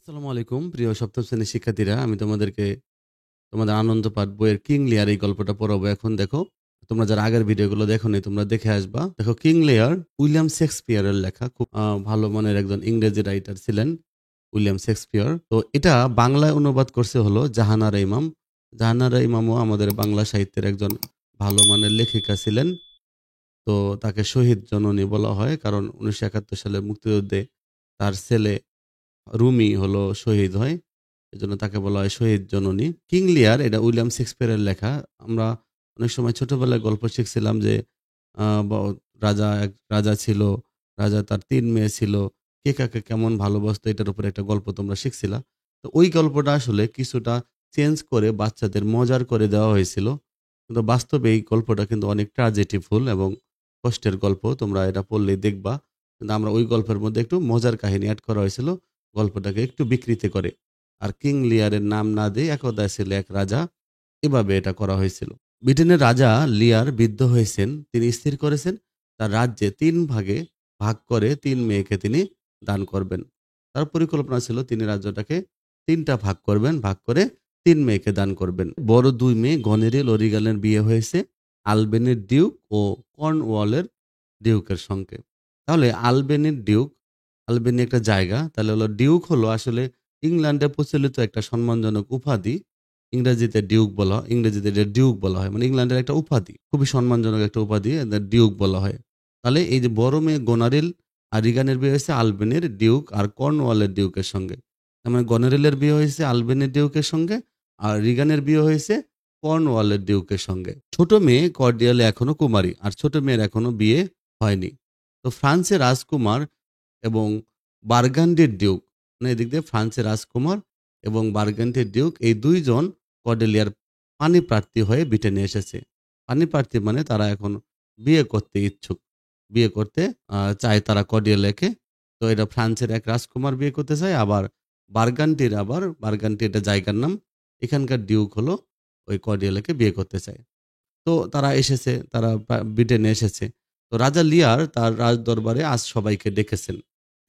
আসসালামু আলাইকুম প্রিয় সপ্তম শ্রেণীর শিক্ষার্থীরা, আমি তোমাদেরকে তোমাদের আনন্দ পাঠ বইয়ের কিং লিয়ার এই গল্পটা পড়াবো। এখন দেখো, তোমরা যারা আগের ভিডিওগুলো দেখোনি তোমরা দেখে আসবা। দেখো, কিং লিয়ার উইলিয়াম শেক্সপিয়ারের লেখা, খুব ভালো মানের একজন ইংরেজি রাইটার ছিলেন উইলিয়াম শেক্সপিয়ার। তো এটা বাংলায় অনুবাদ করছে হলো জাহানারা ইমাম। জাহানারা ইমামও আমাদের বাংলা সাহিত্যের একজন ভালো মানের লেখিকা ছিলেন। তো তাকে শহীদ জননী বলা হয়, কারণ 1971 সালে মুক্তিযুদ্ধে তার ছেলে রুমি হলো শহীদ হয়, এজন্য তাকে বলা হয় শহীদ জননী। কিং লিয়ার এটা উইলিয়াম শেক্সপিয়ারের লেখা। আমরা অনেক সময় ছোটবেলায় গল্প শিখছিলাম যে এক রাজা ছিল, রাজা তার 3 মেয়ে ছিল, কে কাকে কেমন ভালোবাসতো এটার উপরে একটা গল্প তোমরা শিখছিলা। তো ওই গল্পটা আসলে কিছুটা চেঞ্জ করে বাচ্চাদের মজার করে দেওয়া হয়েছিল, কিন্তু বাস্তবে এই গল্পটা কিন্তু অনেক ট্র্যাজেডিফুল এবং কষ্টের গল্প। তোমরা এটা পড়লেই দেখবা, কিন্তু আমরা ওই গল্পের মধ্যে একটু মজার কাহিনী অ্যাড করা হয়েছিল গল্পটাকে একটু বিকৃতি করে। আর কিং লিয়ারের নাম না দিয়ে একদা ছিল এক রাজা, এভাবে এটা করা হয়েছিল। ব্রিটেনের রাজা লিয়ার বৃদ্ধ হয়েছেন, তিনি স্থির করেছেন তার রাজ্যে 3 ভাগে ভাগ করে 3 মেয়েকে তিনি দান করবেন। তার পরিকল্পনা ছিল তিনি রাজ্যটাকে 3টা ভাগ করবেন, ভাগ করে 3 মেয়েকে দান করবেন। বড় 2 মেয়ে গনেরিল ও রিগালের বিয়ে হয়েছে আলবেনির ডিউক ও কর্নওয়ালের ডিউকের সঙ্গে। তাহলে আলবেনির ডিউক, আলবেনি একটা জায়গা, তাহলে হলো ডিউক হলো আসলে ইংল্যান্ডে প্রচলিত একটা সম্মানজনক উপাধি। ইংরেজিতে ডিউক বলা হয়, ইংরেজিতে এটা ডিউক বলা হয়, মানে ইংল্যান্ডের একটা উপাধি, খুবই সম্মানজনক একটা উপাধি, এদের ডিউক বলা হয়। তাহলে এই যে বড় মেয়ে গোনারিল আর রিগানের বিয়ে হয়েছে আলবেনির ডিউক আর কর্নওয়ালের ডিউকের সঙ্গে। তার মানে গনারিলের বিয়ে হয়েছে আলবেনির ডিউকের সঙ্গে, আর রিগানের বিয়ে হয়েছে কর্নওয়ালের ডিউকের সঙ্গে। ছোট মেয়ে কর্ডিয়ালে এখনো কুমারী, আর ছোট মেয়ের এখনো বিয়ে হয়নি। তো ফ্রান্সের রাজকুমার এবং বার্গান্ডির ডিউক, মানে এদিক দিয়ে ফ্রান্সের রাজকুমার এবং বার্গান্ডির ডিউক, এই 2জন কর্ডেলিয়ার পানি প্রার্থী হয়ে ব্রিটেনে এসেছে। পানি প্রার্থী মানে তারা এখন বিয়ে করতে ইচ্ছুক, বিয়ে করতে চায় তারা কর্ডিয়ালেকে। তো এটা ফ্রান্সের এক রাজকুমার বিয়ে করতে চায়, আবার বার্গান্ডি এটা জায়গার নাম, এখানকার ডিউক হলো ওই কর্ডিয়ালেকে বিয়ে করতে চায়। তো তারা এসেছে, তারা ব্রিটেনে এসেছে। তো রাজা লিয়ার তার রাজ দরবারে আজ সবাইকে ডেকেছেন।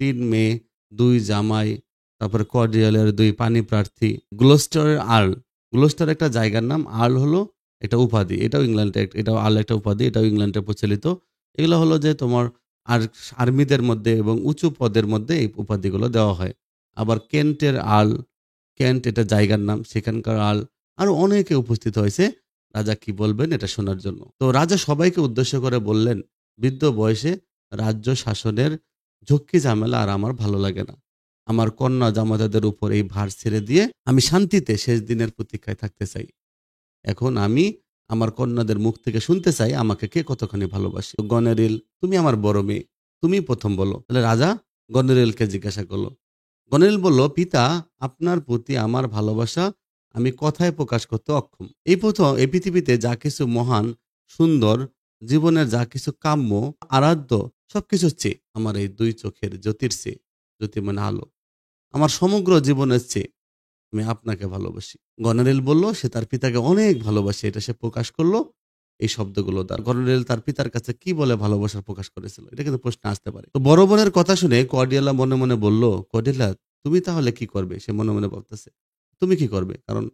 3 মেয়ে, 2 জামাই, তারপরে কর্ডিয়ালের 2 পানি প্রার্থী, গ্লোস্টারের আর্ল। গ্লোস্টার একটা জায়গার নাম, আর্ল হলো একটা উপাধি, এটাও ইংল্যান্ডে, এটাও আর্ল একটা উপাধি, এটাও ইংল্যান্ডে প্রচলিত। এগুলো হলো যে তোমার আর আর্মিদের মধ্যে এবং উঁচু পদের মধ্যে এই উপাধিগুলো দেওয়া হয়। আবার কেন্টের আর্ল, কেন্ট এটা জায়গার নাম, সেখানকার আর্ল। আরো অনেকে উপস্থিত হয়েছে রাজা কি বলবেন এটা শোনার জন্য। তো রাজা সবাইকে উদ্দেশ্য করে বললেন, বৃদ্ধ বয়সে রাজ্য শাসনের ঝক্কি ঝামেলা আর আমার ভালো লাগে না। আমার কন্যা জামাতাদের উপর এই ভার ছেড়ে দিয়ে আমি শান্তিতে শেষ দিনের প্রতীক্ষায় থাকতে চাই। এখন আমি আমার কন্যাদের মুখ থেকে শুনতে চাই আমাকে কে কতখানি ভালোবাসে। তো গনেরিল, তুমি আমার বড় মেয়ে, তুমি প্রথম বলো। তাহলে রাজা গনেরিলকে জিজ্ঞাসা করলো। গনেরিল বলল, পিতা, আপনার প্রতি আমার ভালোবাসা আমি কথায় প্রকাশ করতে অক্ষম। এই প্রথম এই পৃথিবীতে যা কিছু মহান, সুন্দর, জীবনের যা কিছু কাম্য, আরাধ্য, সবকিছুর চেয়ে আমার এই 2 চোখের জ্যোতির চেয়ে, জ্যোতি মানে আলো, আমার সমগ্র জীবনের চেয়ে আমি আপনাকে ভালোবাসি। গনেরিল বলল সে তার পিতাকে অনেক ভালোবাসে, এটা সে প্রকাশ করলো এই শব্দগুলো দ্বারা। গনেরিল তার পিতার কাছে কি বলে ভালোবাসার প্রকাশ করেছিল, এটা কিন্তু প্রশ্ন আসতে পারে। তো বড় বোনের কথা শুনে কর্ডিয়ালা মনে মনে বলল, কর্ডিয়ালা তুমি তাহলে কি করবে? সে মনে মনে ভাবতেছে তুমি কি করবে, কারণ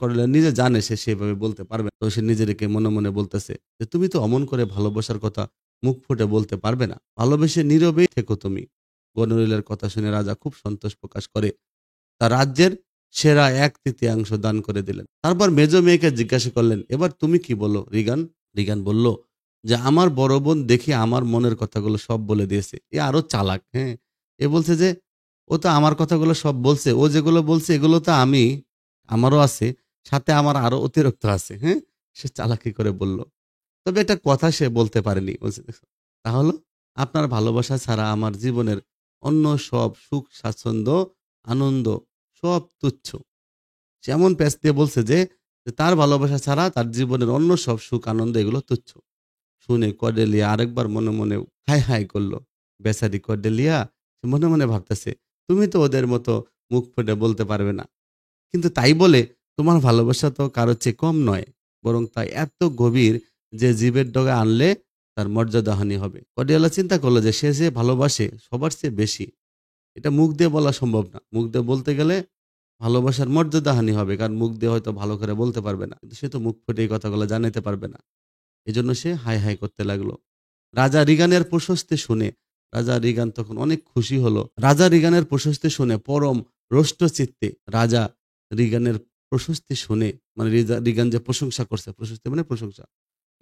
কর্ডিয়ালা নিজে জানে সে সেভাবে বলতে পারবে না। তো সে নিজেকে মনে মনে বলতেছে যে তুমি তো অমন করে ভালোবাসার কথা মুখ ফুটে বলতে পারবে না, ভালোবেসে নীরবেই থেকো তুমি। গনোরিলের কথা শুনে রাজা খুব সন্তোষ প্রকাশ করে তার রাজ্যের সেরা 1/3 দান করে দিলেন। তারপর মেজ মেয়েকে জিজ্ঞাসা করলেন, এবার তুমি কি বলো রিগান? রিগান বলল যে আমার বড় বোন দেখি আমার মনের কথাগুলো সব বলে দিয়েছে। এ আরো চালাক, হ্যাঁ। এ বলছে যে ও তো আমার কথাগুলো সব বলছে, ও যেগুলো বলছে এগুলো তো আমারও আছে, সাথে আমার আরো অতিরিক্ত আছে, হ্যাঁ। সে চালাকি করে বলল। তবে একটা কথা সে বলতে পারেনি। বলছে, তাহলে আপনার ভালোবাসা ছাড়া আমার জীবনের অন্য সব সুখ স্বাচ্ছন্দ্য, আনন্দ সব তুচ্ছ। সে এমন প্যাঁচ দিয়ে বলছে যে যে তার ভালোবাসা ছাড়া তার জীবনের অন্য সব সুখ আনন্দ এগুলো তুচ্ছ। শুনে কর্ডেলিয়া আরেকবার মনে মনে হাই হাই করলো। বেচারি কর্ডেলিয়া, সে মনে মনে ভাবতেছে তুমি তো ওদের মতো মুখ ফুটে বলতে পারবে না, কিন্তু তাই বলে তোমার ভালোবাসা তো কারোর চেয়ে কম নয়, বরং তাই এত গভীর যে জীবের ডগা আনলে তার মর্যাদাহানি হবে। কর্ডিয়ালা চিন্তা করলো যে সে যে ভালোবাসে সবার চেয়ে বেশি, এটা মুখ দিয়ে বলা সম্ভব না। মুখ দিয়ে বলতে গেলে ভালোবাসার মর্যাদাহানি হবে। কারণ মুখ দিয়ে হয়তো ভালো করে বলতে পারবে না। কিন্তু সে তো মুখ ফুটে এই কথাগুলো জানাইতে পারবে না। এজন্য সে হাই, হাই করতে লাগলো। রাজা রিগানের প্রশস্তি শুনে রাজা রিগান তখন অনেক খুশি হলো। রাজা রিগানের প্রশস্তি শুনে পরম রোষ্টচিত্তে রাজা রিগানের প্রশস্তি শুনে মানে রিগান যে প্রশংসা করছে, প্রশস্তি মানে প্রশংসা।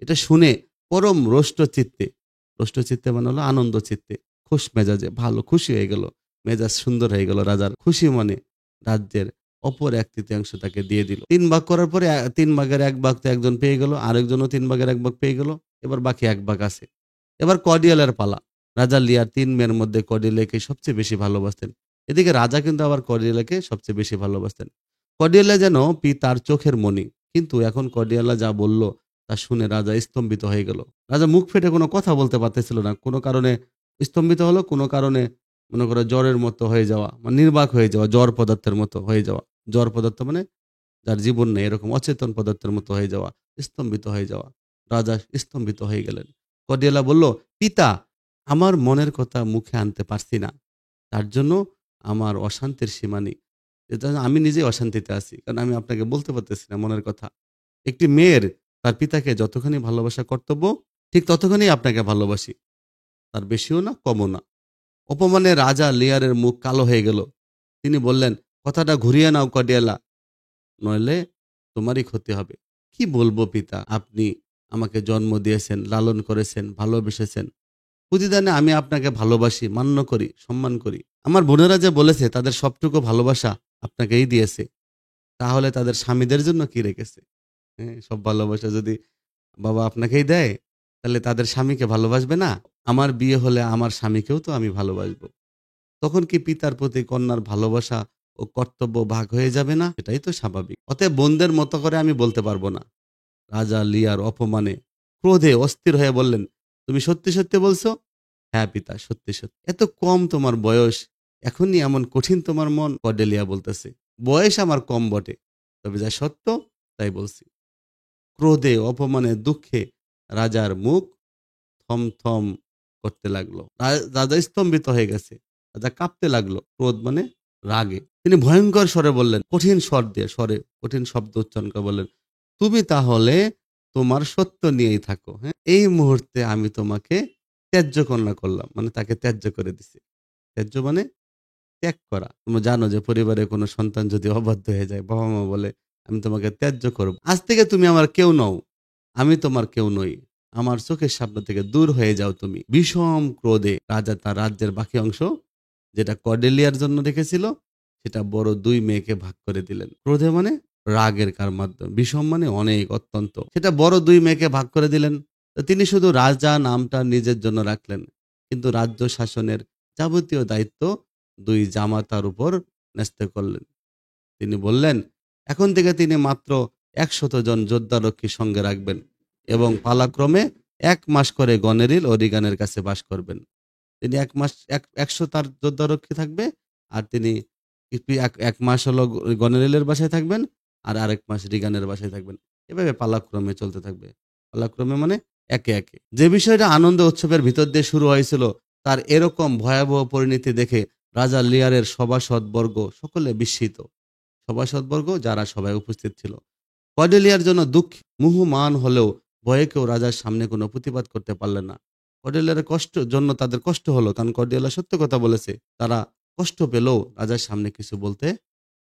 এটা শুনে পরম রোষ্টচিত্তে মানে হলো আনন্দ চিত্তে, খুশ মেজাজে ভালো খুশি হয়ে গেল। মেজাজ সুন্দর হয়ে গেল রাজার। খুশি মনে রাজ্যের অপর 1/3 তাকে দিয়ে দিল। 3 ভাগ করার পরে 3 ভাগের 1 ভাগ তো একজন পেয়ে গেল, আরেকজনও 3 ভাগের 1 ভাগ পেয়ে গেল। এবার বাকি 1 ভাগ আছে। এবার কর্ডিয়ালের পালা। রাজা লিয়ার 3 মেয়ের মধ্যে কর্ডিয়ালকে সবচেয়ে বেশি ভালোবাসতেন। এদিকে রাজা কিন্তু আবার কর্ডিয়ালকে সবচেয়ে বেশি ভালোবাসতেন। কর্ডিয়ালা যেন পিতার চোখের মণি। কিন্তু এখন কর্ডিয়ালা যা বলল তা শুনে রাজা স্তম্ভিত হয়ে গেল। রাজা মুখ ফেটে কোনো কথা বলতে পারতেছিল না। কোনো কারণে স্তম্ভিত হলো, কোনো কারণে মনে করো জ্বরের মতো হয়ে যাওয়া, মানে নির্বাক হয়ে যাওয়া, জ্বর পদার্থের মতো হয়ে যাওয়া। জ্বর পদার্থ মানে যার জীবন নেই, এরকম অচেতন পদার্থের মতো হয়ে যাওয়া, স্তম্ভিত হয়ে যাওয়া। রাজা স্তম্ভিত হয়ে গেলেন। কর্ডিয়ালা বলল, পিতা, আমার মনের কথা মুখে আনতে পারছি না। তার জন্য আমার অশান্তির সীমা নেই। এটা আমি নিজেই অশান্তিতে আছি। কারণ আমি আপনাকে বলতে পারতেছি না মনের কথা। একটি মেয়ের তার পিতাকে যতখানি ভালোবাসা কর্তব্য, ঠিক ততখানি আপনাকে ভালোবাসি। তার বেশিও না, কমও না। অপমানে রাজা লিয়ারের মুখ কালো হয়ে গেল। তিনি বললেন, কথাটা ঘুরিয়ে নাও কর্ডিয়ালা, নইলে তোমারই ক্ষতি হবে। কি বলবো পিতা, আপনি আমাকে জন্ম দিয়েছেন, লালন করেছেন, ভালোবেসেছেন। প্রতিদানে আমি আপনাকে ভালোবাসি, মান্য করি, সম্মান করি। আমার বোনেরা যে বলেছে তাদের সবটুকু ভালোবাসা আপনাকেই দিয়েছে, তাহলে তাদের স্বামীদের জন্য কি রেখেছে? হ্যাঁ, সব ভালোবাসা যদি বাবা আপনাকেই দেয়, তাহলে তাদের স্বামীকে ভালোবাসবে না? আমার বিয়ে হলে আমার স্বামীকেও তো আমি ভালোবাসবো। তখন কি পিতার প্রতি কন্যার ভালোবাসা ও কর্তব্য ভাগ হয়ে যাবে না? এটাই তো স্বাভাবিক। অতএব বোনদের মতো করে আমি বলতে পারবো না। রাজা লিয়ার অপমানে ক্রোধে অস্থির হয়ে বললেন, তুমি সত্যি সত্যি বলছো? হ্যাঁ পিতা, সত্যি সত্যি। এত কম তোমার বয়স, এখনই এমন কঠিন তোমার মন? কর্ডেলিয়া বলতেছে, বয়স আমার কম বটে, তবে যা সত্য তাই বলছি। ক্রোধে অপমানে দুঃখে রাজার মুখ থমথম করতে লাগলো। রাজা স্তম্ভিত হয়ে গেছে। রাজা কাঁপতে লাগলো। ক্রোধ মানে রাগে। তিনি ভয়ঙ্কর স্বরে বললেন, কঠিন স্বর দিয়ে স্বরে কঠিন শব্দ উচ্চারণ করে বললেন, তুমি তাহলে তোমার সত্য নিয়েই থাকো। হ্যাঁ, এই মুহূর্তে আমি তোমাকে ত্যায্য কন্যা করলাম, মানে তাকে ত্যায্য করে দিছি। ত্যায্য মানে ত্যাগ করা। তোমরা জানো যে পরিবারে কোনো সন্তান যদি অবাধ্য হয়ে যায়, বাবা মা বলে আমি তোমাকে ত্যায্য করব। আজ থেকে তুমি আমার কেউ নও, আমি তোমার কেউ নই। আমার চোখের সামনে থেকে দূর হয়ে যাও তুমি। বিষম ক্রোধে রাজা তার রাজ্যের বাকি অংশ, যেটা কর্ডেলিয়ার জন্য রেখেছিল, সেটা বড় 2 মেয়েকে ভাগ করে দিলেন। ক্রোধে মানে রাগের কার মাধ্যমে, বিষম মানে অনেক, অত্যন্ত। সেটা বড় 2 মেয়েকে ভাগ করে দিলেন। তো তিনি শুধু রাজা নামটা নিজের জন্য রাখলেন, কিন্তু রাজ্য শাসনের যাবতীয় দায়িত্ব 2 জামাতার উপর ন্যস্ত করলেন। তিনি বললেন, এখন থেকে তিনি মাত্র 100 জন যোদ্ধারক্ষী সঙ্গে রাখবেন এবং পালাক্রমে 1 মাস করে গনেরিল ও রিগানের কাছে বাস করবেন। তিনি 1 মাস 100 তার যোদ্ধারক্ষী থাকবে, আর তিনি এক মাস হলো গনেরিলের বাসায় থাকবেন, আর আরেক মাস রিগানের বাসায় থাকবেন। এভাবে পালাক্রমে চলতে থাকবে। পালাক্রমে মানে একে একে। যে বিষয়টা আনন্দ উৎসবের ভিতর দিয়ে শুরু হয়েছিল, তার এরকম ভয়াবহ পরিণতি দেখে রাজা লিয়ারের সভাসদবর্গ সকলে বিস্মিত। সভাসদবর্গ যারা সবাই উপস্থিত ছিল। কর্ডেলিয়ার জন্য দুঃখ মুহ্যমান হলেও ভয়ে কেউ রাজার সামনে কোনো প্রতিবাদ করতে পারলেন না। কর্ডেলিয়ার কষ্ট জন্য তাদের কষ্ট হলো, কারণ কর্ডেলিয়া সত্য কথা বলেছে। তারা কষ্ট পেলেও রাজার সামনে কিছু বলতে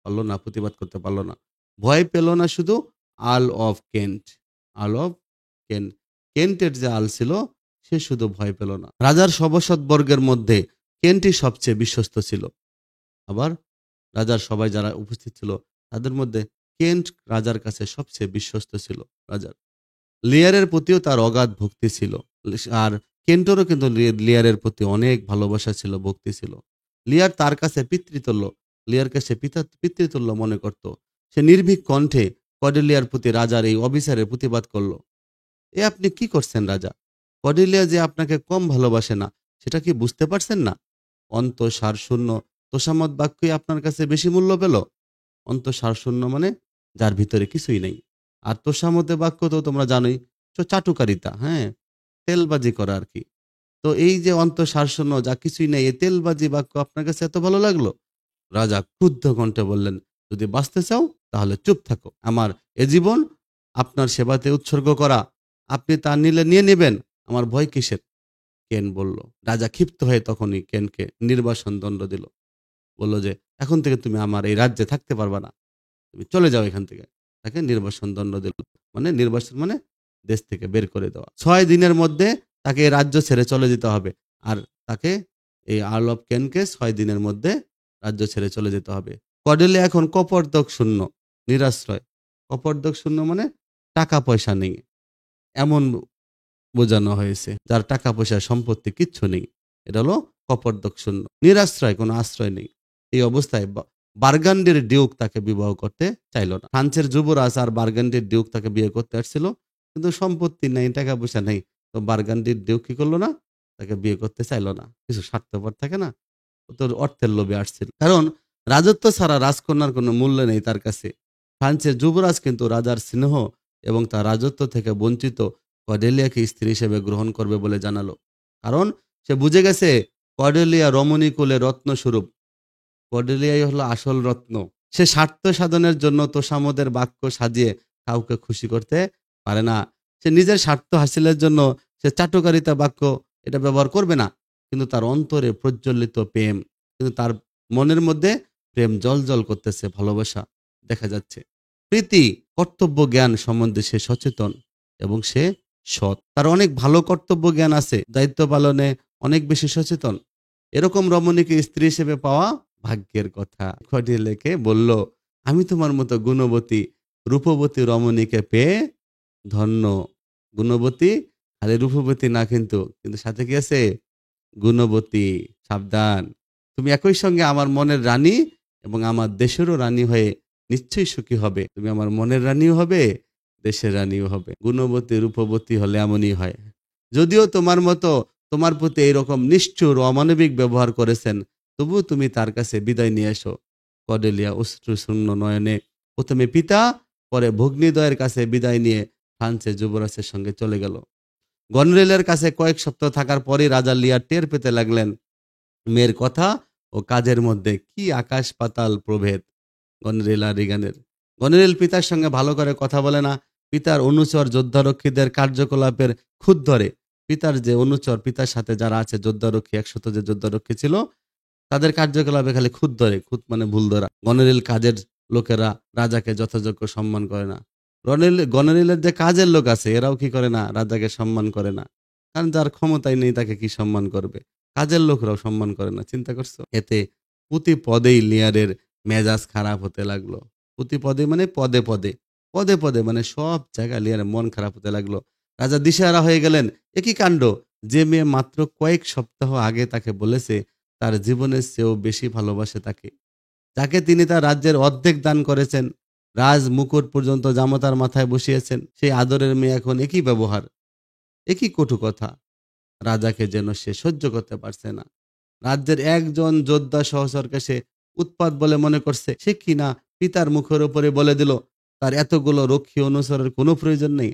পারলো না, প্রতিবাদ করতে পারলো না। ভয় পেল না শুধু Earl of Kent. Earl of Kent, কেন্টের যে আর্ল ছিল, সে শুধু ভয় পেল না। রাজার সভাসদবর্গের মধ্যে কেন্টই সবচেয়ে বিশ্বস্ত ছিল। আবার রাজার সবাই যারা উপস্থিত ছিল, তাদের মধ্যে কেন্ট রাজার কাছে সবচেয়ে বিশ্বস্ত ছিল। রাজার লিয়ারের প্রতিও তার অগাধ ভক্তি ছিল। আর কেন্টেরও কিন্তু লিয়ারের প্রতি অনেক ভালোবাসা ছিল, ভক্তি ছিল। লিয়ার তার কাছে পিতৃতুল্য, লিয়ার কাছে পিতৃতুল্য মনে করত। সে নির্ভীক কণ্ঠে কর্ডেলিয়ার প্রতি রাজার এই অবিচারের প্রতিবাদ করল। এ আপনি কি করছেন রাজা? কর্ডেলিয়া যে আপনাকে কম ভালোবাসে না, সেটা কি বুঝতে পারছেন না? অন্তঃসারশূন্য তোষামত বাক্যই আপনার কাছে বেশি মূল্য পেল। অন্তঃসারশূন্য মানে যার ভিতরে কিছুই নেই। আর তোষামতে বাক্য তো তোমরা জানোই, চাটুকারিতা, হ্যাঁ, তেলবাজি করা আর কি। তো এই যে অন্তঃসার শূন্য যা কিছুই নেই, এই তেলবাজি বাক্য আপনার কাছে এত ভালো লাগলো? রাজা ক্রুদ্ধ কণ্ঠে বললেন, যদি বাঁচতে চাও তাহলে চুপ থাকো। আমার এ জীবন আপনার সেবাতে উৎসর্গ করা, আপনি তা নিলে নিয়ে নেবেন, আমার ভয় কিসের? কেন বলল। রাজা ক্ষিপ্ত হয়ে তখনই কেনকে নির্বাসন দণ্ড দিল। বলল যে, এখন থেকে তুমি আমার এই রাজ্যে থাকতে পারবা না, তুমি চলে যাও এখান থেকে। তাকে নির্বাসন দণ্ড দিল, মানে নির্বাসন মানে দেশ থেকে বের করে দেওয়া। 6 দিনের মধ্যে তাকে এই রাজ্য ছেড়ে চলে যেতে হবে। আর তাকে, এই আর্ল অফ কেনকে 6 দিনের মধ্যে রাজ্য ছেড়ে চলে যেতে হবে। কর্ডেলিয়া এখন কপর্দক শূন্য, নিরাশ্রয়। কপর্দক শূন্য মানে টাকা পয়সা নেই, এমন বোঝানো হয়েছে। যার টাকা পয়সা সম্পত্তি কিচ্ছু নেই, এটা হলো কপর্দক শূন্য, নিরাশ্রয়, কোনো আশ্রয় নেই। এই অবস্থায় বার্গান্ডির ডিউক তাকে বিবাহ করতে চাইল না। ফ্রান্সের যুবরাজ আর বার্গান্ডির ডিউক তাকে বিয়ে করতে আসছিল, কিন্তু সম্পত্তি নেই, টাকা পয়সা নেই। তো বার্গান্ডির ডিউক কি করলো না, তাকে বিয়ে করতে চাইলো না। কিছু স্বার্থপর থাকে না, ও তোর অর্থের লোভে আসছিল। কারণ রাজত্ব ছাড়া রাজকন্যার কোনো মূল্য নেই তার কাছে। ফ্রান্সের যুবরাজ কিন্তু রাজার স্নেহ এবং তার রাজত্ব থেকে বঞ্চিত কর্ডেলিয়াকে স্ত্রী হিসেবে গ্রহণ করবে বলে জানালো। কারণ সে বুঝে গেছে কর্ডেলিয়া রমণী কুলে রত্নস্বরূপ, কর্ডেলিয়াই হলো আসল রত্ন। সে স্বার্থ সাধনের জন্য তোষামোদের বাক্য সাজিয়ে কাউকে খুশি করতে পারে না। সে নিজের স্বার্থ হাসিলের জন্য সে চাটুকারিতা বাক্য এটা ব্যবহার করবে না। কিন্তু তার অন্তরে প্রজ্বলিত প্রেম, কিন্তু তার মনের মধ্যে প্রেম জল জল করতেছে, ভালোবাসা দেখা যাচ্ছে। প্রীতি, কর্তব্য জ্ঞান সম্বন্ধে সে সচেতন এবং সে সৎ। তার অনেক ভালো কর্তব্য জ্ঞান আছে, দায়িত্ব পালনে অনেক বেশি সচেতন। এরকম রমণীকে স্ত্রী হিসেবে পাওয়া ভাগ্যের কথা। কর্ডেলিয়াকে বলল, আমি তোমার মতো গুণবতী রূপবতী রমণীকে পেয়ে ধন্য। গুণবতী, খালি রূপবতী না, কিন্তু কিন্তু সাথে কি আছে? গুণবতী। সাবধান, তুমি একই সঙ্গে আমার মনের রানী এবং আমার দেশেরও রানী হয়ে নিশ্চয়ই সুখী হবে। তুমি আমার মনের রানীও হবে, দেশের রানীও হবে। গুণবতী রূপবতী হলে এমনই হয়। যদিও তোমার মতো তোমার প্রতি এইরকম নিষ্ঠুর অমানবিক ব্যবহার করেছেন, তবু তুমি তার কাছে বিদায় নিয়ে এসো। কর্ডেলিয়া অশ্রুশূন্য নয়নে প্রথমে পিতা, পরে ভগ্নীদ্বয়ের কাছে বিদায় নিয়ে ফ্রান্সের যুবরাজের সঙ্গে চলে গেল। গনরেলের কাছে কয়েক সপ্তাহ থাকার পরে রাজা লিয়া টের পেতে লাগলেন মেয়ের কথা ও কাজের মধ্যে কি আকাশ পাতাল প্রভেদ। গনরেল আর রিগানের, গনরেল পিতার সঙ্গে ভালো করে কথা বলে না। পিতার অনুচর যোদ্ধারক্ষীদের কার্যকলাপের খুঁত ধরে। পিতার যে অনুচর, পিতার সাথে যারা আছে যোদ্ধারক্ষী, 100 যে যোদ্ধারক্ষী ছিল, তাদের কার্যকলাপে খালি খুঁত ধরে। খুঁত মানে ভুল ধরা। গনরেল কাজের লোকেরা রাজাকে যথাযোগ্য সম্মান করে না। গনরেলের যে কাজের লোক আছে, এরাও কি করে না, রাজাকে সম্মান করে না। কারণ যার ক্ষমতাই নেই তাকে কি সম্মান করবে? কাজের লোকরাও সম্মান করে না। চিন্তা করছো? এতে প্রতি পদেই লিয়ারের মেজাজ খারাপ হতে লাগলো। প্রতি পদে মানে পদে পদে, পদে পদে মানে সব জায়গায় লিয়ারের মন খারাপ হতে লাগলো। রাজা দিশেহারা হয়ে গেলেন। একই কাণ্ড, যে মেয়ে মাত্র কয়েক সপ্তাহ আগে তাকে বলেছে তার জীবনের চেয়েও বেশি ভালোবাসে তাকে, যাকে তিনি তার রাজ্যের অর্ধেক দান করেছেন, রাজ মুকুট পর্যন্ত জামাতার মাথায় বসিয়েছেন, সেই আদরের মেয়ে এখন একই ব্যবহার, একই কটু কথা। রাজাকে যেন সে সহ্য করতে পারছে না। রাজ্যের একজন যোদ্ধা সহচরকে সে উৎপাত বলে মনে করছে। সে কিনা পিতার মুখের উপরে বলে দিল তার এতগুলো রক্ষী অনুসরণের কোনো প্রয়োজন নেই।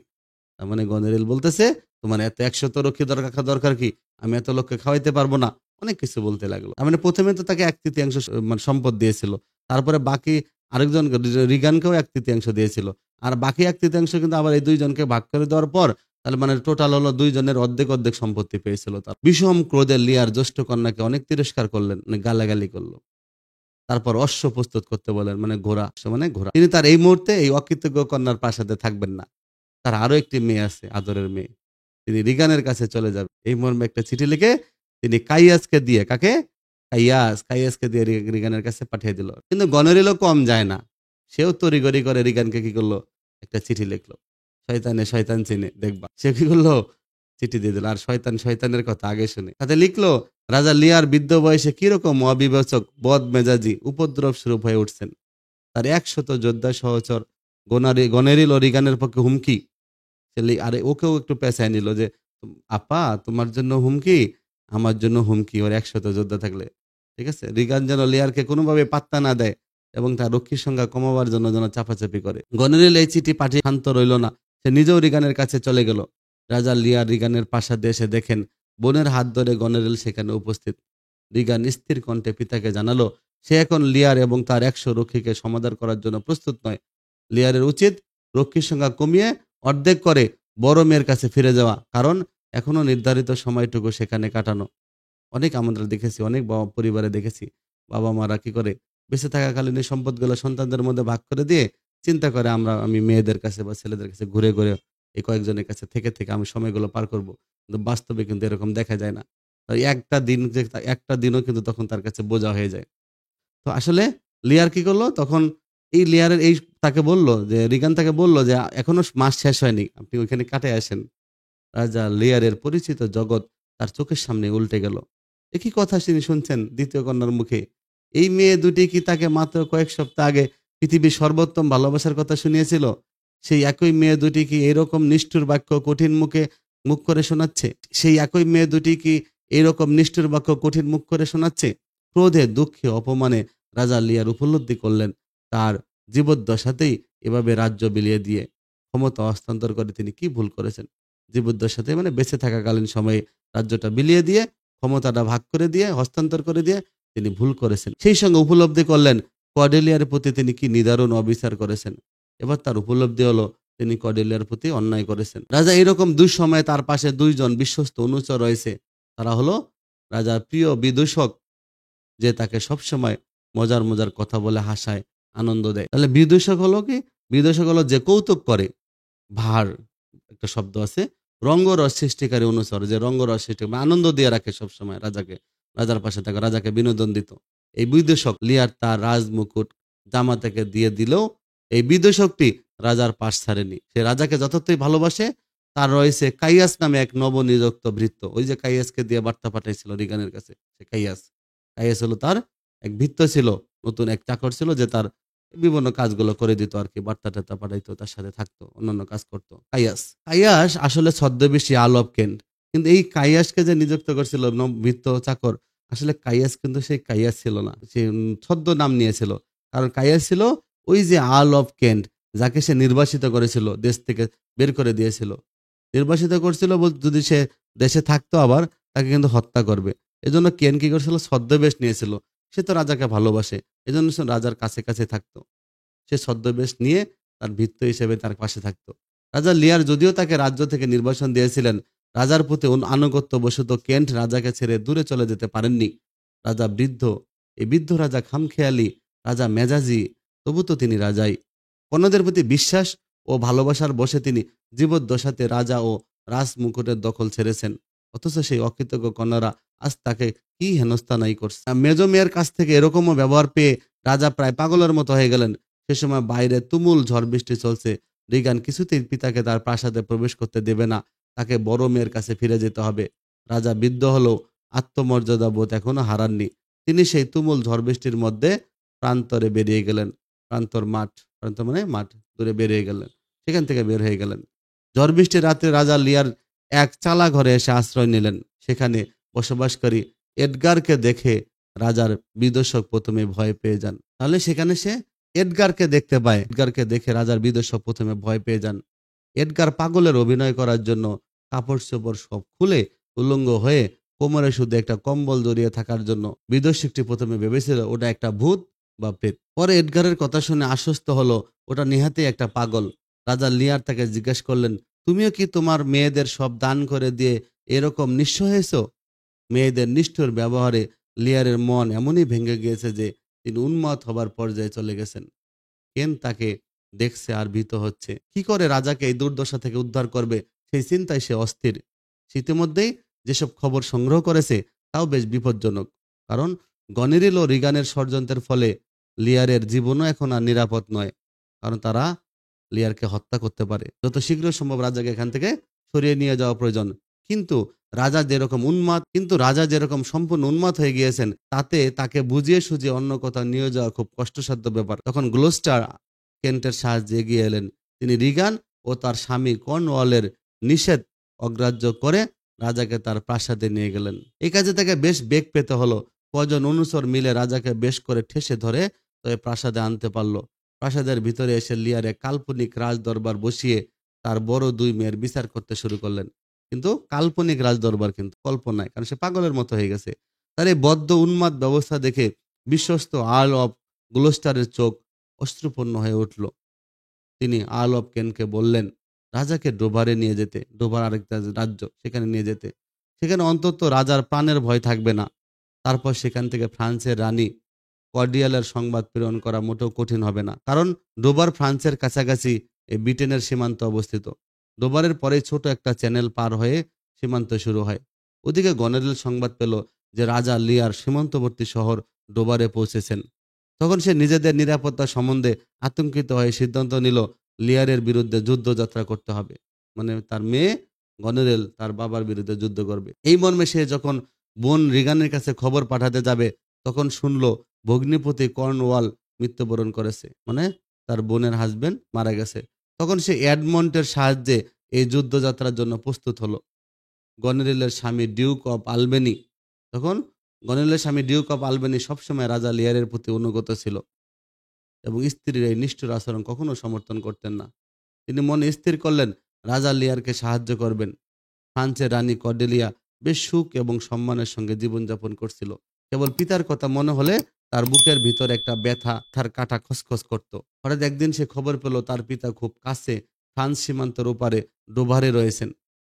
তার মানে গনরেল বলতেছে, তোমার এত 100 রক্ষী দরকার কি? আমি এত লোককে খাওয়াইতে পারবো না। অনেক কিছু বলতে লাগলো। মানে প্রথমে তো তাকে 1/3 মানে সম্পদ দিয়েছিল, তারপরে বাকি আরেকজন রিগানকেও 1/3 দিয়েছিল, আর বাকি 1/3 কিন্তু আবার এই দুইজনকে ভাগ করে দেওয়ার পর, তাহলে মানে টোটাল হলো দুইজনের অর্ধেক অর্ধেক সম্পত্তি পেয়েছিল। তার বিষম ক্রোধে লিয়ার জ্যেষ্ঠ কন্যাকে অনেক তিরস্কার করলেন, মানে গালাগালি করলো। তারপর অশ্ব প্রস্তুত করতে বলেন, মানে ঘোড়া, অশ্ব মানে ঘোড়া। তিনি তার এই মুহূর্তে এই অকৃতজ্ঞ কন্যার প্রাসাদে থাকবেন না। তার আরো একটি মেয়ে আছে, আদরের মেয়ে, তিনি রিগানের কাছে চলে যাবে। এই মর্মে একটা চিঠি লিখে তিনি কাইয়াসকে দিয়ে, কাকে? কাইয়াসকে দিয়ে রিগানের কাছে পাঠিয়ে দিল। কিন্তু গনরেলও কম যায় না, সেও তড়িঘড়ি করে রিগানকে কি করলো, একটা চিঠি লিখলো। শয়তানে শয়তান চিনে দেখবা, সে কি করলো, চিঠি দিয়ে দিল। আর শয়তান শয়তানের কথা আগে শুনে তাতে লিখলো, রাজা লিয়ার বৃদ্ধ বয়সে কিরকম অবিবেচক, বদ মেজাজি, উপদ্রব স্বরূপ হয়ে উঠছেন। তার 100 যোদ্ধা সহচর গনেরিল ও রিগানের পক্ষে হুমকি। আরে ওকেও একটু পেঁচায় নিল যে, আপা তোমার জন্য হুমকি, আমার জন্য হুমকি, ওর 100 যোদ্ধা থাকলে। ঠিক আছে, রিগান যেন লিয়ারকে কোনোভাবে পাত্তা না দেয় এবং তার রক্ষীর সংখ্যা কমাবার জন্য যেন চাপাচাপি করে। গনেরিল এই চিঠি পাঠিয়ে শান্ত রইল না। সে নিজেও রিগানের কাছে চলে গেল। রাজা লিয়ার রিগানের প্রাসাদে এসে দেখেন বোনের হাত ধরে গনেরেল সেখানে উপস্থিত। রিগান স্থির কণ্ঠে পিতাকে জানালো সে এখন লিয়ার এবং তার 100 রক্ষীকে সমাধান করার জন্য প্রস্তুত নয়। লিয়ারের উচিত রক্ষীর সংখ্যা কমিয়ে অর্ধেক করে বড় মেয়ের কাছে ফিরে যাওয়া, কারণ এখনো নির্ধারিত সময়টুকু সেখানে কাটানো। অনেক আমরা দেখেছি, অনেক পরিবারে দেখেছি বাবা মারা কি করে বেঁচে থাকাকালীন এই সম্পদগুলো সন্তানদের মধ্যে ভাগ করে দিয়ে চিন্তা করে আমি মেয়েদের কাছে বা ছেলেদের কাছে ঘুরে ঘুরে এই কয়েকজনের কাছে থেকে থেকে আমি সময়গুলো পার করব। কিন্তু বাস্তবে কিন্তু এরকম দেখা যায় না। তাই একটা দিনও কিন্তু তখন তার কাছে বোঝা হয়ে যায়। তো আসলে লিয়ার কি করলো তখন, এই লিয়ারের এই তাকে বলল যে রিগান তাকে বলল যে এখনো মাস শেষ হয়নি, আপনি ওইখানে কাটে আসেন। রাজা লিয়ারের পরিচিত জগৎ তার চোখের সামনে উল্টে গেল। একই কথা তিনি শুনছেন দ্বিতীয় কন্যার মুখে। এই মেয়ে দুটি কি তাকে মাত্র কয়েক সপ্তাহ আগে পৃথিবীর সর্বোত্তম ভালোবাসার কথা শুনিয়েছিল? সেই একই মেয়ে দুটি কি এরকম নিষ্ঠুর বাক্য কঠিন মুখ করে শোনাচ্ছে? সেই একই মেয়ে দুটি কি এরকম নিষ্ঠুর বাক্য কঠিন মুখ করে শোনাচ্ছে? ক্রোধে দুঃখে অপমানে রাজা লিয়ার উপলব্ধি করলেন তার জীবদ্দশাতেই এভাবে রাজ্য বিলিয়ে দিয়ে ক্ষমতা হস্তান্তর করে তিনি কি ভুল করেছেন। জীবদ্দশাতে মানে বেঁচে থাকাকালীন সময়ে রাজ্যটা বিলিয়ে দিয়ে ক্ষমতাটা ভাগ করে দিয়ে হস্তান্তর করে দিয়ে তিনি ভুল করেছেন। সেই সঙ্গে উপলব্ধি করলেন কর্ডেলিয়ার প্রতি তিনি কি নিদারুণ অবিচার করেছেন। এবার তার উপলব্ধি হলো তিনি কর্ডেলিয়ার প্রতি অন্যায় করেছেন। রাজা এরকম দুঃসময়ে তার পাশে দুইজন বিশ্বস্ত অনুচর রয়েছে। তারা হলো রাজার প্রিয় বিদূষক, যে তাকে সবসময় মজার মজার কথা বলে হাসায়, আনন্দ দেয়। তাহলে বিদূষক হলো কি? বিদূষক হলো যে কৌতুক করে। ভার একটা শব্দ আছে, রঙ্গরস সৃষ্টিকারী অনুচর, যে রঙ্গরস সৃষ্টি মানে আনন্দ দিয়ে রাখে সবসময় রাজাকে, রাজার পাশে থাকে, রাজাকে বিনোদন দিত। এই বিদূষক লিয়ার তার রাজমুকুট জামাতাকে দিয়ে দিলেও এই বিদূষকটি রাজার পাশ ছাড়েনি। সে রাজাকে যতই ভালোবাসে, তার রয়েছে কাইয়াস নামে এক নবনিযুক্ত ভৃত্য। ওই যে কাইয়াসকে দিয়ে বার্তা পাঠাইছিল রিগানের কাছে, সে কাইয়াস। কাইয়াস হলো তার এক ভৃত্য ছিল, নতুন এক চাকর ছিল, যে তার বিভিন্ন কাজগুলো করে দিত আর কি, বার্তা টার্তা পাঠাইতো, তার সাথে থাকতো, অন্যান্য কাজ করতো। কাইয়াস কাইয়াস আসলে ছদ্মবেশী আলব কেন্ট। কিন্তু এই কাইয়াসকে যে নিযুক্ত করছিল ভৃত্য চাকর, আসলে কাইয়াস কিন্তু সেই কাইয়াস ছিল না, সে ছদ্ম নাম নিয়েছিল। কারণ কাইয়াস ছিল ওই যে আল অফ কেন্ট, যাকে সে নির্বাসিত করেছিল, দেশ থেকে বের করে দিয়েছিল। নির্বাসিত করছিল বলতে যদি সে দেশে থাকতো আবার তাকে কিন্তু হত্যা করবে। এজন্য কেন কি করছিল, ছদ্মবেশ নিয়েছিল। সে তো রাজাকে ভালোবাসে, এজন্য সে রাজার কাছে কাছে থাকতো। সে ছদ্মবেশ নিয়ে তার ভৃত্য হিসেবে তার পাশে থাকতো। রাজা লিয়ার যদিও তাকে রাজ্য থেকে নির্বাসন দিয়েছিলেন, রাজার প্রতি আনুগত্য বশত কেন্ট রাজাকে ছেড়ে দূরে চলে যেতে পারেননি। রাজা বৃদ্ধ, এই বৃদ্ধ রাজা খামখেয়ালি, রাজা মেজাজি, তবু তো তিনি রাজাই। কন্যাদের প্রতি বিশ্বাস ও ভালোবাসার বশে তিনি জীবদ্দশাতে রাজা ও রাজমুকুটের দখল ছেড়েছেন। অথচ সেই অকৃতজ্ঞ কন্যারা আজ তাকে কি হেনস্থা নাই করছে। মেজ মেয়ের কাছ থেকে এরকমও ব্যবহার পেয়ে রাজা প্রায় পাগলের মতো হয়ে গেলেন। সে সময় বাইরে তুমুল ঝড় বৃষ্টি চলছে। রিগান কিছুতেই পিতাকে তার প্রাসাদে প্রবেশ করতে দেবে না, তাকে বড় মেয়ের কাছে ফিরে যেতে হবে। রাজা বৃদ্ধ হলেও আত্মমর্যাদা বোধ এখনো হারাননি। তিনি সেই তুমুল ঝড় বৃষ্টির মধ্যে প্রান্তরে বেরিয়ে গেলেন। প্রান্ত মানে মাঠ, দূরে বেরিয়ে গেলেন, সেখান থেকে বের হয়ে গেলেন। ঝড় বৃষ্টির রাতে রাজা লিয়ার এক চালা ঘরে এসে আশ্রয় নিলেন। সেখানে বসবাসকারী এডগারকে দেখে রাজার বিদূষক প্রথমে ভয় পেয়ে যান। তাহলে সেখানে সে এডগারকে দেখতে পায়। এডগারকে দেখে রাজার বিদূষক প্রথমে ভয় পেয়ে যান। এডগার পাগলের অভিনয় করার জন্য কাপড় চোপড় সব খুলে উলঙ্গ হয়ে কোমরে শুধু একটা কম্বল জড়িয়ে থাকার জন্য বিদূষকটি প্রথমে ভেবেছিল ওটা একটা ভূত বা প্রেত। পরে এডগারের কথা শুনে আশ্বস্ত হলো ওটা নিহাতি একটা পাগল। রাজা লিয়ার তাকে জিজ্ঞেস করলেন, তুমিও কি তোমার মেয়েদের সব দান করে দিয়ে এরকম নিঃস্ব হয়েছো? মেয়েদের নিষ্ঠুর ব্যবহারে লিয়ারের মন এমনই ভেঙে গিয়েছে যে তিনি উন্মাদ হবার পর্যায়ে চলে গেছেন। কেন তাকে দেখছে আর ভীত হচ্ছে। কি করে রাজাকে এই দুর্দশা থেকে উদ্ধার করবে সেই চিন্তায় সে অস্থির। সে ইতিমধ্যেই যেসব খবর সংগ্রহ করেছে তাও বেশ বিপজ্জনক। কারণ গনেরিল ও রিগানের ষড়যন্ত্রের ফলে লিয়ারের জীবনও এখন আর নিরাপদ নয়। কারণ তারা লিয়ারকে হত্যা করতে পারে। যত শীঘ্র সম্ভব রাজাকে এখান থেকে সরিয়ে নিয়ে যাওয়া প্রয়োজন। কিন্তু রাজা যেরকম সম্পূর্ণ উন্মাদ হয়ে গিয়েছেন, তাতে তাকে বুঝিয়ে সুঝিয়ে অন্য কোথাও নিয়ে যাওয়া খুব কষ্টসাধ্য ব্যাপার। তখন গ্লোস্টার কেন্টের সাহায্যে এগিয়ে এলেন। তিনি রিগান ও তার স্বামী কর্নওয়ালের নিষেধ অগ্রাহ্য করে রাজাকে তার প্রাসাদে নিয়ে গেলেন। এই কাজে তাকে বেশ বেগ পেতে হলো। কজন অনুচর মিলে রাজাকে বেশ করে ঠেসে ধরে তবে প্রাসাদে আনতে পারল। প্রাসাদের ভিতরে এসে লিয়ারে কাল্পনিক রাজ দরবার বসিয়ে তার বড় দুই মেয়ের বিচার করতে শুরু করলেন। কিন্তু কাল্পনিক রাজদরবার, কিন্তু কল্পনায়, কারণ সে পাগলের মতো হয়ে গেছে। তার এই বদ্ধ উন্মাদ ব্যবস্থা দেখে বিশ্বস্ত আর্ল অফ গ্লোস্টারের চোখ অশ্রুপূর্ণ হয়ে উঠল। তিনি আর্ল অফ কেনকে বললেন রাজাকে ডোভারে নিয়ে যেতে, ডোভার আরেকটা রাজ্য, সেখানে নিয়ে যেতে। সেখানে অন্তত রাজার প্রাণের ভয় থাকবে না। তারপর সেখান থেকে ফ্রান্সের রানী কর্ডিয়ালের সংবাদ প্রেরণ করা মোটেও কঠিন হবে না, কারণ ডোভার ফ্রান্সের কাছাকাছি এই ব্রিটেনের সীমান্ত অবস্থিত। ডোভারের পরে ছোট একটা চ্যানেল পার হয়ে সীমান্ত শুরু হয়। ওদিকে গনেরিল সংবাদ পেল যে রাজা লিয়ার সীমান্তবর্তী শহর ডোভারে পৌঁছেছেন। তখন সে নিজেদের নিরাপত্তা সম্বন্ধে আতঙ্কিত হয়ে সিদ্ধান্ত নিল লিয়ারের বিরুদ্ধে যুদ্ধযাত্রা করতে হবে। মানে তার মেয়ে গনেরেল তার বাবার বিরুদ্ধে যুদ্ধ করবে। এই মর্মে সে যখন বোন রিগানের কাছে খবর পাঠাতে যাবে, তখন শুনলো ভগ্নিপতি কর্নওয়াল মৃত্যুবরণ করেছে, মানে তার বোনের হাজবেন্ড মারা গেছে। তখন সে এডমন্টের সাহায্যে এই যুদ্ধযাত্রার জন্য প্রস্তুত হলো। গনেরিলের স্বামী ডিউক অফ আলবেনি তখন গনেরিলের স্বামী ডিউক অফ আলবেনি সবসময় রাজা লিয়ারের প্রতি অনুগত ছিল এবং স্ত্রীর এই নিষ্ঠুর আচরণ কখনো সমর্থন করতেন না। তিনি মনে স্থির করলেন রাজা লিয়ারকে সাহায্য করবেন। ফ্রান্সের রানী কর্ডেলিয়া বেশ সুখ এবং সম্মানের সঙ্গে জীবনযাপন করছিল। কেবল পিতার কথা মনে হলে তার বুকের ভিতর একটা ব্যথা, তার কাটা খসখস করত। হঠাৎ একদিন সে খবর পেল তার পিতা খুব কাছে ফ্রান্স সীমান্তের ওপারে ডোভারে রয়েছেন।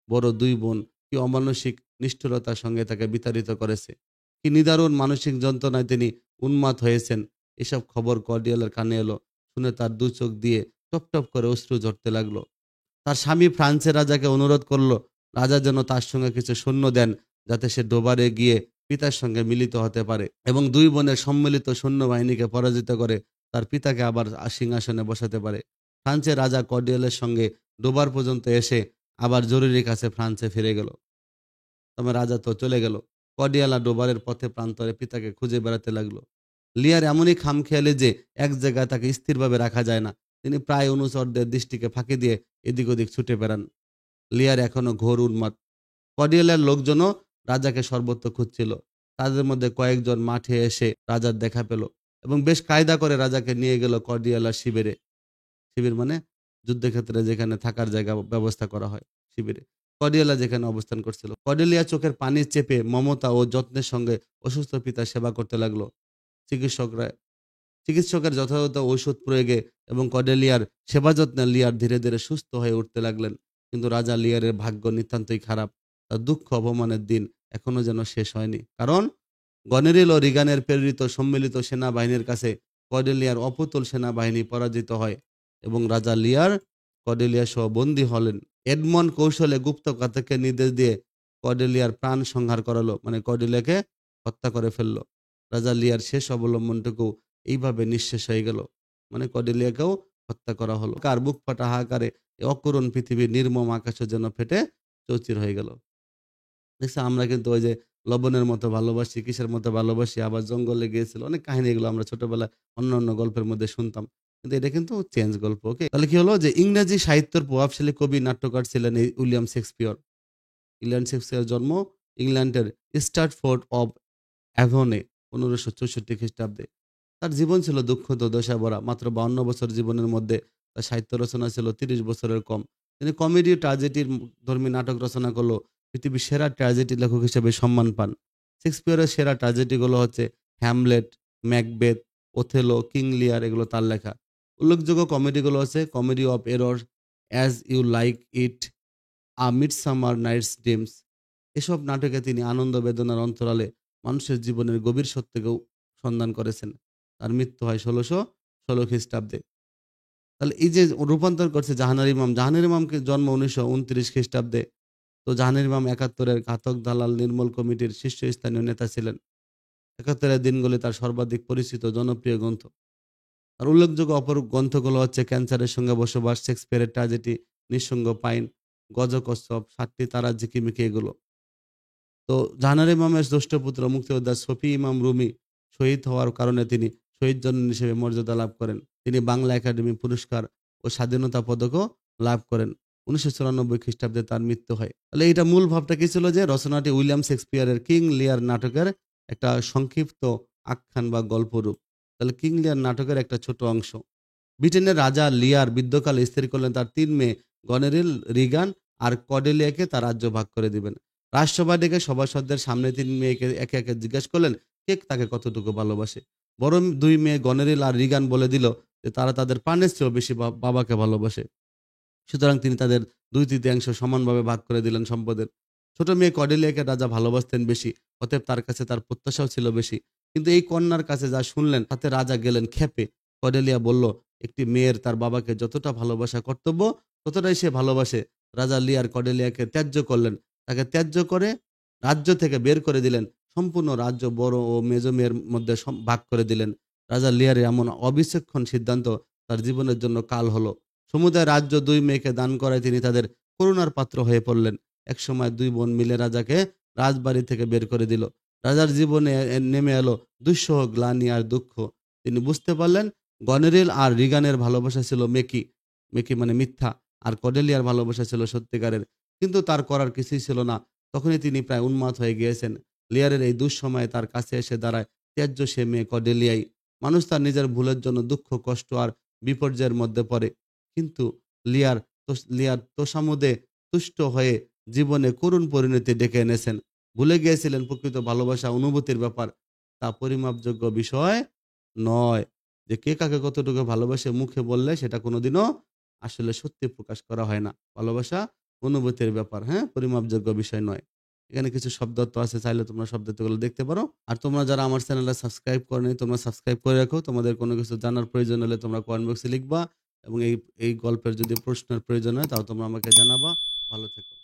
বড় দুই বোন কি অমানসিক নিষ্ঠুরতার সঙ্গে তাকে বিতাড়িত করেছে, কি নিদারুণ মানসিক যন্ত্রণায় তিনি উন্মাদ হয়েছেন। এসব খবর কর্ডিয়ালের কানে এলো। শুনে তার দু চোখ দিয়ে টপ টপ করে অশ্রু ঝরতে লাগলো। তার স্বামী ফ্রান্সের রাজাকে অনুরোধ করলো রাজা যেন তার সঙ্গে কিছু সৈন্য দেন, যাতে সে ডোবারে গিয়ে পিতার সঙ্গে মিলিত হতে পারে এবং দুই বোনের সম্মিলিত সৈন্যবাহিনীকে পরাজিত করে তার পিতাকে আবার সিংহাসনে বসাতে পারে। ফ্রান্সের রাজা কর্ডিয়ালের সঙ্গে ডোবার পর্যন্ত এসে আবার জরুরি কাছে ফ্রান্সে ফিরে গেল। তবে রাজা তো চলে গেল। কর্ডিয়ালা ডোবারের পথে প্রান্তরে পিতাকে খুঁজে বেড়াতে লাগলো। লিয়ার এমনই খামখেয়ালি যে এক জায়গায় তাকে স্থিরভাবে রাখা যায় না। তিনি প্রায় অনুচরদের দৃষ্টিকে ফাঁকি দিয়ে এদিক ওদিক ছুটে বেড়ান। লিয়ার এখনো ঘোর উন্মাদ। কর্ডিয়ালের লোকজনও রাজাকে সর্বত্র খুঁজছিল। তাদের মধ্যে কয়েকজন মাঠে এসে রাজার দেখা পেল এবং বেশ কায়দা করে রাজাকে নিয়ে গেল কর্ডিয়ালার শিবিরে। শিবির মানে যুদ্ধক্ষেত্রে যেখানে থাকার জায়গা ব্যবস্থা করা হয়, শিবিরে। কর্ডিয়ালা যেখানে অবস্থান করছিল। কর্ডেলিয়া চোখের পানি চেপে মমতা ও যত্নের সঙ্গে অসুস্থ পিতার সেবা করতে লাগলো। চিকিৎসকরা চিকিৎসকের যথাযথ ঔষধ প্রয়োগে এবং কর্ডেলিয়ার সেবা যত্নে লিয়ার ধীরে ধীরে সুস্থ হয়ে উঠতে লাগলেন। কিন্তু রাজা লিয়ারের ভাগ্য নিতান্তই খারাপ। তার দুঃখ অপমানের দিন এখনো যেন শেষ হয়নি, কারণ গনেরিল ও রিগানের প্রেরিত সম্মিলিত সেনাবাহিনীর কাছে কর্ডেলিয়ার অপুতুল সেনাবাহিনী পরাজিত হয় এবং রাজা লিয়ার কর্ডেলিয়া সহ বন্দী হলেন। এডমন্ড কৌশলে গুপ্তঘাতককে নির্দেশ দিয়ে কর্ডেলিয়ার প্রাণ সংহার করালো, মানে কর্ডেলিয়াকে হত্যা করে ফেললো। রাজা লিয়ার শেষ অবলম্বনটুকু এইভাবে নিঃশেষ হয়ে গেল, মানে কর্ডেলিয়াকেও হত্যা করা হলো। কার বুক ফাটা হাহাকারে এই অকরুণ পৃথিবীর নির্মম আকাশও যেন ফেটে চৌচির হয়ে গেল। দেখছো, আমরা কিন্তু ওই যে লবণের মতো ভালোবাসি, কিসের মতো ভালোবাসি, আবার জঙ্গলে গিয়েছিল, অনেক কাহিনী এগুলো আমরা ছোটবেলায় অন্য অন্য গল্পের মধ্যে শুনতাম। কিন্তু এটা কিন্তু চেঞ্জ গল্প। ওকে, তাহলে কি হলো যে ইংরেজি সাহিত্যের প্রভাবশালী কবি নাট্যকার ছিলেন এই উইলিয়াম শেক্সপিয়র। উইলিয়াম শেক্সপিয়র জন্ম ইংল্যান্ডের স্ট্রাটফোর্ড অব অ্যাভনে 1564 খ্রিস্টাব্দে। তার জীবন ছিল দুঃখ দুর্দশা ভরা। মাত্র 52 বছর জীবনের মধ্যে তার সাহিত্য রচনা ছিল 30 বছরের কম। তিনি কমেডি ট্র্যাজেডির ধর্মী নাটক রচনা করলো পৃথিবীর সেরা ট্র্যাজেডি লেখক হিসেবে সম্মান পান। শেক্সপিয়রের সেরা ট্র্যাজেডিগুলো হচ্ছে হ্যামলেট, ম্যাকবেথ, ওথেলো, কিং লিয়ার, এগুলো তার লেখা। উল্লেখযোগ্য কমেডিগুলো হচ্ছে comedy of errors, as you like it, a midsummer night's dreams. এসব নাটকে তিনি আনন্দ বেদনার অন্তরালে মানুষের জীবনের গভীর সত্যকেও সন্ধান করেছেন। তার মৃত্যু হয় 1616 খ্রিস্টাব্দে। তাহলে এই যে রূপান্তর করছে জাহানার ইমাম, জাহানার ইমামকে জন্ম 1929 খ্রিস্টাব্দে। তো জাহানার ইমাম 71-এর ঘাতক দালাল নির্মূল কমিটির শীর্ষস্থানীয় নেতা ছিলেন। 71-এর দিনগুলি তার সর্বাধিক পরিচিত জনপ্রিয় গ্রন্থ। আর উল্লেখযোগ্য অপর গ্রন্থগুলো হচ্ছে ক্যান্সারের সঙ্গে বসবাস, শেক্সপিয়ারের ট্র্যাজেডি, নিঃসঙ্গ পাইন, গজকচ্ছপ, 7টি তারা ঝিকিমিকি, এগুলো। তো জাহানার ইমামের জ্যেষ্ঠ পুত্র মুক্তিযোদ্ধা শফি ইমাম রুমি শহীদ হওয়ার কারণে তিনি শহীদ জননী হিসেবে মর্যাদা লাভ করেন। তিনি বাংলা একাডেমি পুরস্কার ও স্বাধীনতা পদকও লাভ করেন। 1994 খ্রিস্টাব্দে তার মৃত্যু হয়। তাহলে এটা মূল ভাবটা কি ছিল, যে রচনাটি উইলিয়াম শেক্সপিয়ারের কিং লিয়ার নাটকের একটা সংক্ষিপ্ত আখ্যান বা গল্পরূপ। তাহলে কিং লিয়ার নাটকের একটা ছোট অংশ। ব্রিটেনের রাজা লিয়ার বৃদ্ধকালে স্থির করলেন তার 3 মেয়ে গনেরিল, রিগান আর কর্ডেলিয়াকে তার রাজ্য ভাগ করে দিবেন। রাজসভা ডেকে সভাসদদের সামনে তিনি মেয়েকে একে একে জিজ্ঞেস করলেন কে তাকে কতটুকু ভালোবাসে। বড় দুই মেয়ে গনেরিল আর রিগান বলে দিল যে তারা তাদের প্রাণের চেয়েও বেশি বাবাকে ভালোবাসে। সুতরাং তিনি তাদের ২/৩ সমানভাবে ভাগ করে দিলেন সম্পদের। ছোট মেয়ে কর্ডেলিয়াকে রাজা ভালোবাসতেন বেশি, অতএব তার কাছে তার প্রত্যাশাও ছিল বেশি। কিন্তু এই কন্যার কাছে যা শুনলেন তাতে রাজা গেলেন ক্ষেপে। কর্ডেলিয়া বলল, একটি মেয়ের তার বাবাকে যতটা ভালোবাসা কর্তব্য ততটাই সে ভালোবাসে। রাজা লিয়ার কর্ডেলিয়াকে ত্যায্য করলেন, তাকে ত্যায্য করে রাজ্য থেকে বের করে দিলেন। সম্পূর্ণ রাজ্য বড় ও মেজ মেয়ের মধ্যে ভাগ করে দিলেন। রাজা লিয়ারের এমন অবিচক্ষণ সিদ্ধান্ত তার জীবনের জন্য কাল হলো। সমুদায় রাজ্য দুই মেয়েকে দান করায় তিনি তাদের করুণার পাত্র হয়ে পড়লেন। একসময় দুই বোন মিলে রাজাকে রাজবাড়ি থেকে বের করে দিল। রাজার জীবনে নেমে এলো দুঃসহ গ্লানি আর দুঃখ। তিনি বুঝতে পারলেন গনেরিল আর রিগানের ভালোবাসা ছিল মেকি, মেকি মানে মিথ্যা, আর কর্ডেলিয়ার ভালোবাসা ছিল সত্যিকারের। কিন্তু তার করার কিছুই ছিল না। তখনই তিনি প্রায় উন্মাদ হয়ে গিয়েছেন। লিয়ারের এই দুঃসময়ে তার কাছে এসে দাঁড়ায় ত্যায্য সে মেয়ে কর্ডেলিয়াই। মানুষ তার নিজের ভুলের জন্য দুঃখ, কষ্ট আর বিপর্যয়ের মধ্যে পড়ে। কিন্তু লিয়ার লিয়ার তোষামোদে তুষ্ট হয়ে জীবনে করুণ পরিণতি ডেকে এনেছেন। ভুলে গিয়েছিলেন প্রকৃত ভালোবাসা অনুভূতির ব্যাপার, তা পরিমাপযোগ্য বিষয় নয়। যে কে কাকে কতটুকু ভালোবাসে মুখে বললে সেটা কোনোদিনও আসলে সত্যি প্রকাশ করা হয় না। ভালোবাসা অনুভূতির ব্যাপার, হ্যাঁ, পরিমাপযোগ্য বিষয় নয়। এখানে কিছু শব্দার্থ আছে, চাইলে তোমরা শব্দার্থগুলো দেখতে পারো। আর তোমরা যারা আমার চ্যানেলটা সাবস্ক্রাইব করনি তোমরা সাবস্ক্রাইব করে রাখো। তোমাদের কোনো কিছু জানার প্রয়োজন হলে তোমরা কমেন্ট বক্সে লিখবা, এবং এই গল্পের যদি প্রশ্নের প্রয়োজন হয় তাও তোমরা আমাকে জানাবা। ভালো থেকো।